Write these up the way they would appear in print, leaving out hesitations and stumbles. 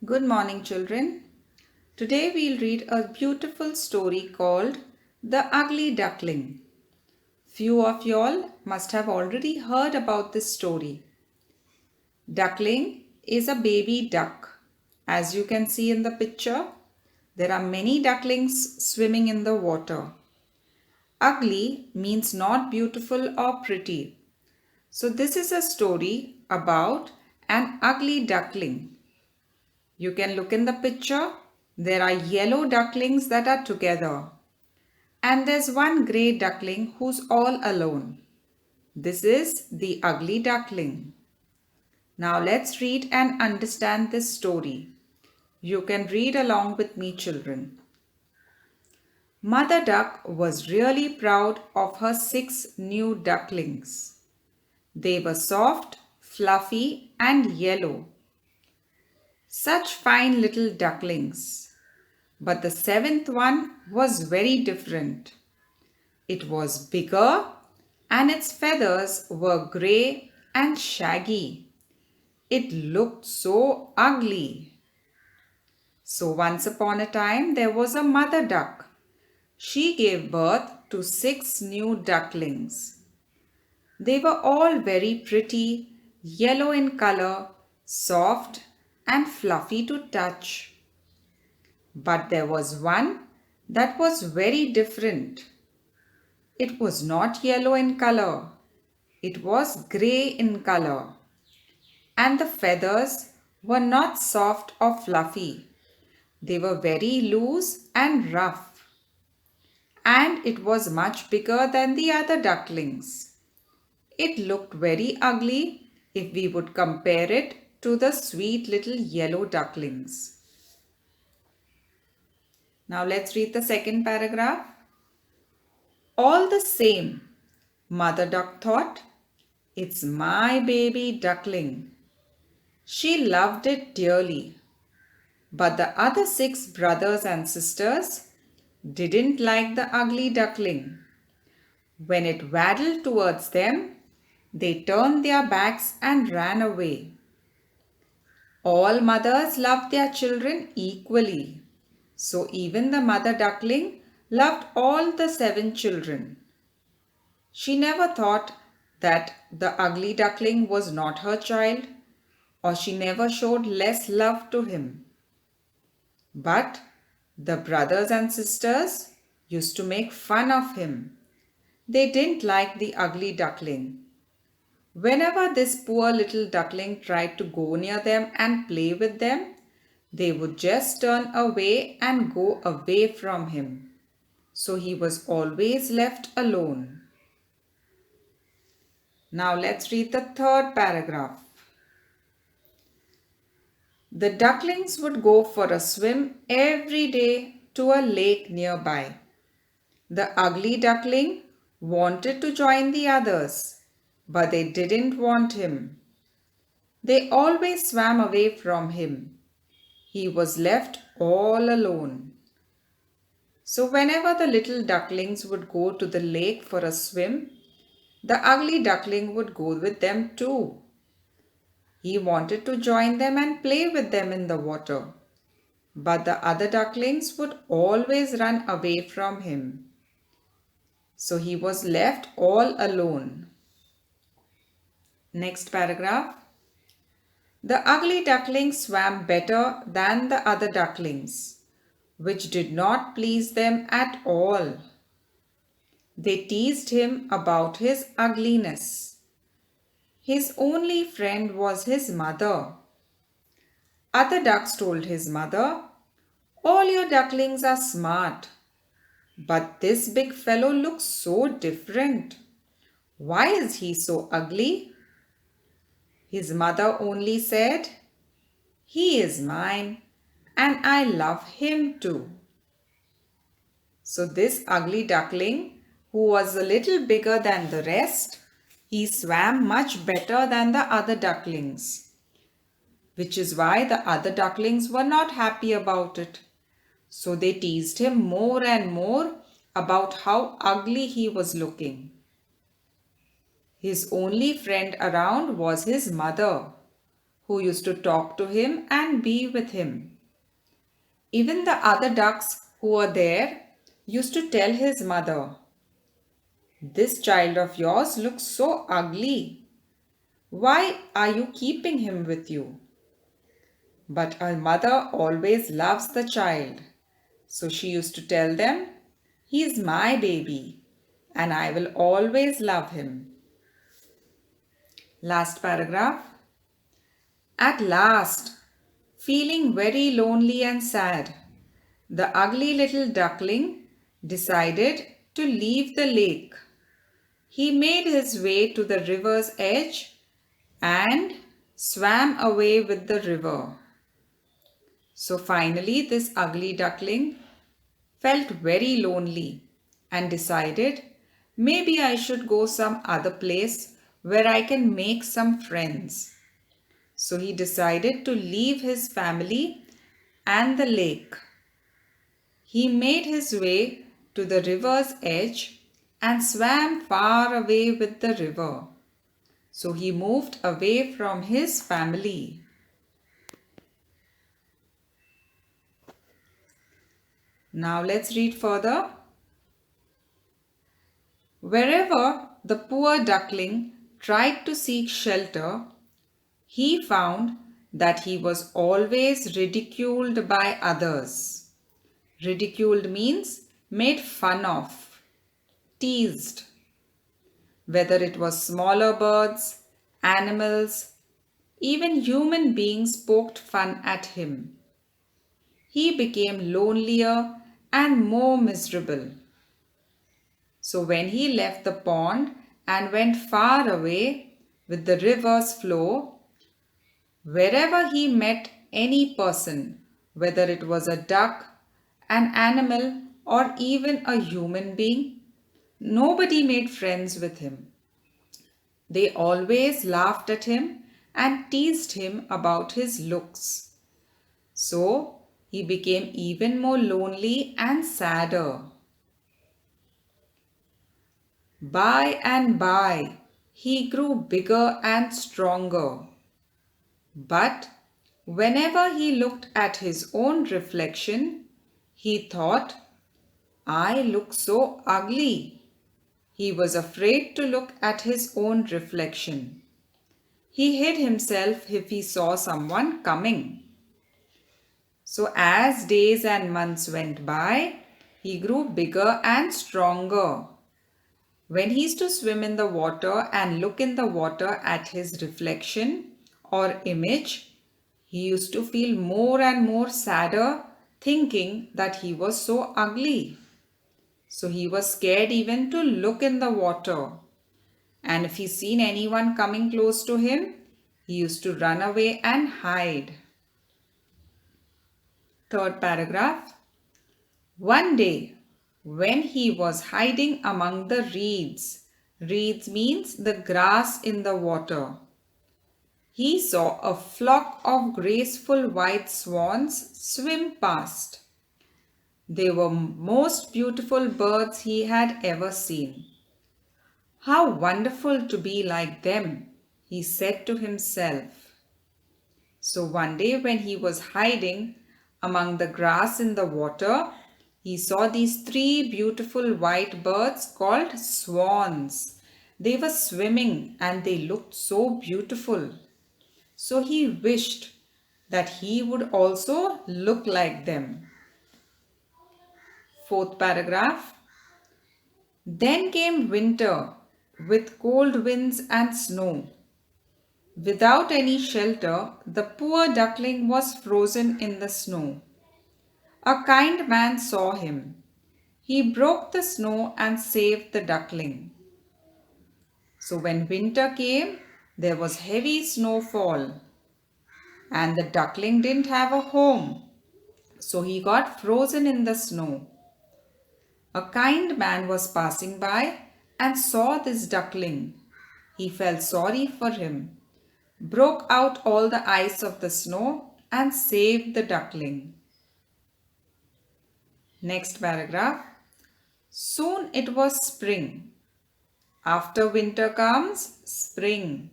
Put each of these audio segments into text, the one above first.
Good morning, children. Today we'll read a beautiful story called The Ugly Duckling. Few of y'all must have already heard about this story. Duckling is a baby duck. As you can see in the picture, there are many ducklings swimming in the water. Ugly means not beautiful or pretty. So this is a story about an ugly duckling. You can look in the picture. There are yellow ducklings that are together. And there's one grey duckling who's all alone. This is the ugly duckling. Now let's read and understand this story. You can read along with me, children. Mother Duck was really proud of her 6 new ducklings. They were soft, fluffy, and yellow. Such fine little ducklings. But the 7th one was very different. It was bigger and its feathers were grey and shaggy. It looked so ugly. So once upon a time there was a mother duck. She gave birth to 6 new ducklings. They were all very pretty, yellow in color, soft and fluffy to touch. But there was one that was very different. It was not yellow in color. It was grey in color. And the feathers were not soft or fluffy. They were very loose and rough. And it was much bigger than the other ducklings. It looked very ugly if we would compare it to the sweet little yellow ducklings. Now let's read the second paragraph. All the same, Mother Duck thought, it's my baby duckling. She loved it dearly. But the other 6 brothers and sisters didn't like the ugly duckling. When it waddled towards them, they turned their backs and ran away. All mothers love their children equally. So even the mother duckling loved all the 7 children. She never thought that the ugly duckling was not her child, or she never showed less love to him. But the brothers and sisters used to make fun of him. They didn't like the ugly duckling. Whenever this poor little duckling tried to go near them and play with them, they would just turn away and go away from him. So he was always left alone. Now let's read the third paragraph. The ducklings would go for a swim every day to a lake nearby. The ugly duckling wanted to join the others, but they didn't want him. They always swam away from him. He was left all alone. So whenever the little ducklings would go to the lake for a swim, the ugly duckling would go with them too. He wanted to join them and play with them in the water, but the other ducklings would always run away from him. So he was left all alone. Next paragraph. The ugly duckling swam better than the other ducklings, which did not please them at all. They teased him about his ugliness. His only friend was his mother. Other ducks told his mother, all your ducklings are smart, but this big fellow looks so different. Why is he so ugly? His mother only said, he is mine and I love him too. So this ugly duckling, who was a little bigger than the rest, he swam much better than the other ducklings, which is why the other ducklings were not happy about it. So they teased him more and more about how ugly he was looking. His only friend around was his mother, who used to talk to him and be with him. Even the other ducks who were there used to tell his mother, "This child of yours looks so ugly. Why are you keeping him with you?" But her mother always loves the child. So she used to tell them, "He is my baby and I will always love him." Last paragraph. At last, feeling very lonely and sad, the ugly little duckling decided to leave the lake. He made his way to the river's edge and swam away with the river. So finally, this ugly duckling felt very lonely and decided, maybe I should go some other place where I can make some friends. So he decided to leave his family and the lake. He made his way to the river's edge and swam far away with the river. So he moved away from his family. Now let's read further. Wherever the poor duckling tried to seek shelter, he found that he was always ridiculed by others. Ridiculed means made fun of, teased. Whether it was smaller birds, animals, even human beings poked fun at him. He became lonelier and more miserable. So when he left the pond and went far away with the river's flow, wherever he met any person, whether it was a duck, an animal, or even a human being, nobody made friends with him. They always laughed at him and teased him about his looks. So he became even more lonely and sadder. By and by, he grew bigger and stronger. But whenever he looked at his own reflection, he thought, I look so ugly. He was afraid to look at his own reflection. He hid himself if he saw someone coming. So as days and months went by, he grew bigger and stronger. When he used to swim in the water and look in the water at his reflection or image, he used to feel more and more sadder, thinking that he was so ugly. So he was scared even to look in the water. And if he seen anyone coming close to him, he used to run away and hide. Third paragraph. One day, when he was hiding among the reeds, reeds means the grass in the water, he saw a flock of graceful white swans swim past. They were most beautiful birds he had ever seen. How wonderful to be like them, he said to himself. So one day when he was hiding among the grass in the water, he saw these three beautiful white birds called swans. They were swimming and they looked so beautiful. So he wished that he would also look like them. Fourth paragraph. Then came winter with cold winds and snow. Without any shelter, the poor duckling was frozen in the snow. A kind man saw him. He broke the snow and saved the duckling. So when winter came, there was heavy snowfall and the duckling didn't have a home. So he got frozen in the snow. A kind man was passing by and saw this duckling. He felt sorry for him, broke out all the ice of the snow and saved the duckling. Next paragraph. Soon it was spring. After winter comes spring.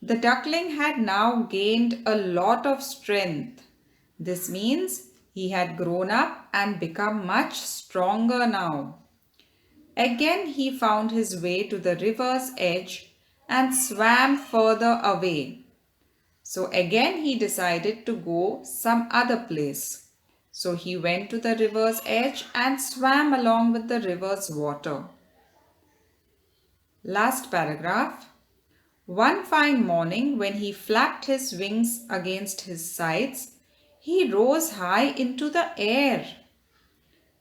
The duckling had now gained a lot of strength. This means he had grown up and become much stronger now. Again he found his way to the river's edge and swam further away. So again he decided to go some other place. So he went to the river's edge and swam along with the river's water. Last paragraph. One fine morning when he flapped his wings against his sides, he rose high into the air.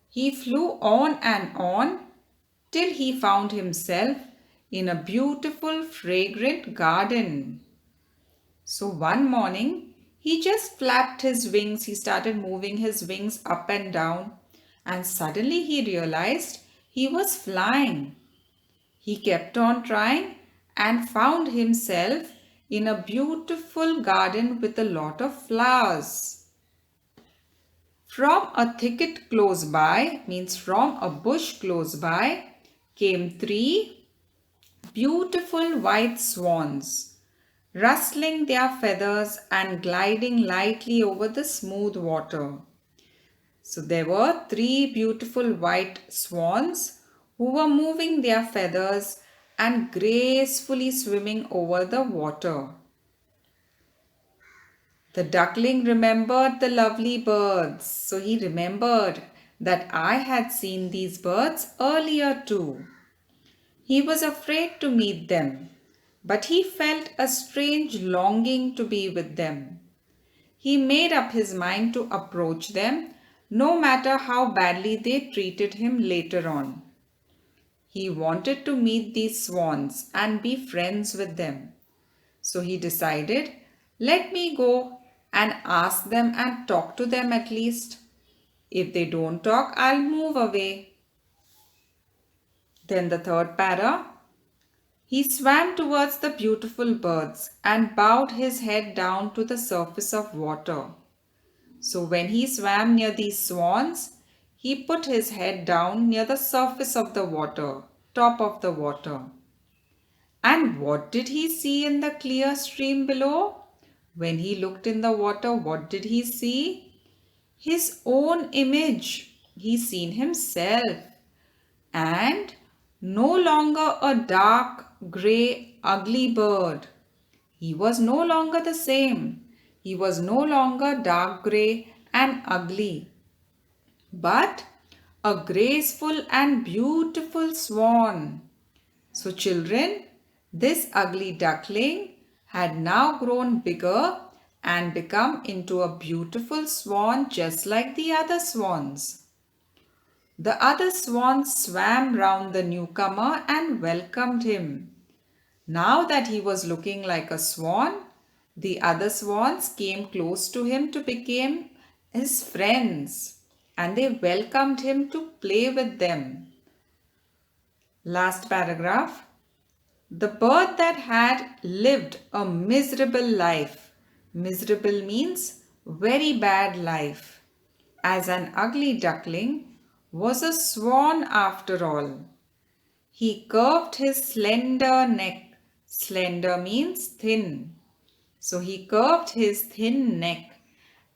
He flew on till he found himself in a beautiful fragrant garden. So one morning, he just flapped his wings. He started moving his wings up and down, and suddenly he realized he was flying. He kept on trying and found himself in a beautiful garden with a lot of flowers. From a thicket close by, means from a bush close by, came three beautiful white swans, rustling their feathers and gliding lightly over the smooth water. So there were three beautiful white swans who were moving their feathers and gracefully swimming over the water. The duckling remembered the lovely birds. So he remembered that I had seen these birds earlier too. He was afraid to meet them, but he felt a strange longing to be with them. He made up his mind to approach them, no matter how badly they treated him later on. He wanted to meet these swans and be friends with them. So he decided, let me go and ask them and talk to them at least. If they don't talk, I'll move away. Then the third para. He swam towards the beautiful birds and bowed his head down to the surface of water. So when he swam near these swans, he put his head down near the surface of the water, top of the water. And what did he see in the clear stream below? When he looked in the water, what did he see? His own image. He seen himself. And no longer a dark, grey, ugly bird. He was no longer the same. He was no longer dark grey and ugly, but a graceful and beautiful swan. So children, this ugly duckling had now grown bigger and become into a beautiful swan just like the other swans. The other swans swam round the newcomer and welcomed him. Now that he was looking like a swan, the other swans came close to him to become his friends, and they welcomed him to play with them. Last paragraph. The bird that had lived a miserable life. Miserable means very bad life. As an ugly duckling was a swan after all. He curved his slender neck. Slender means thin. So he curved his thin neck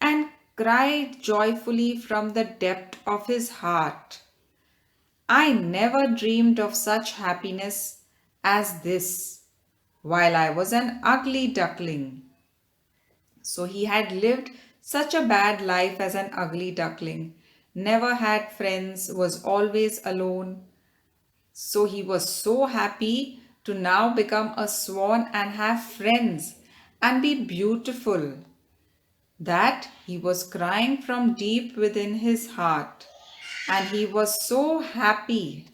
and cried joyfully from the depth of his heart. I never dreamed of such happiness as this while I was an ugly duckling. So he had lived such a bad life as an ugly duckling. Never had friends, was always alone. So he was so happy to now become a swan and have friends and be beautiful that he was crying from deep within his heart. And he was so happy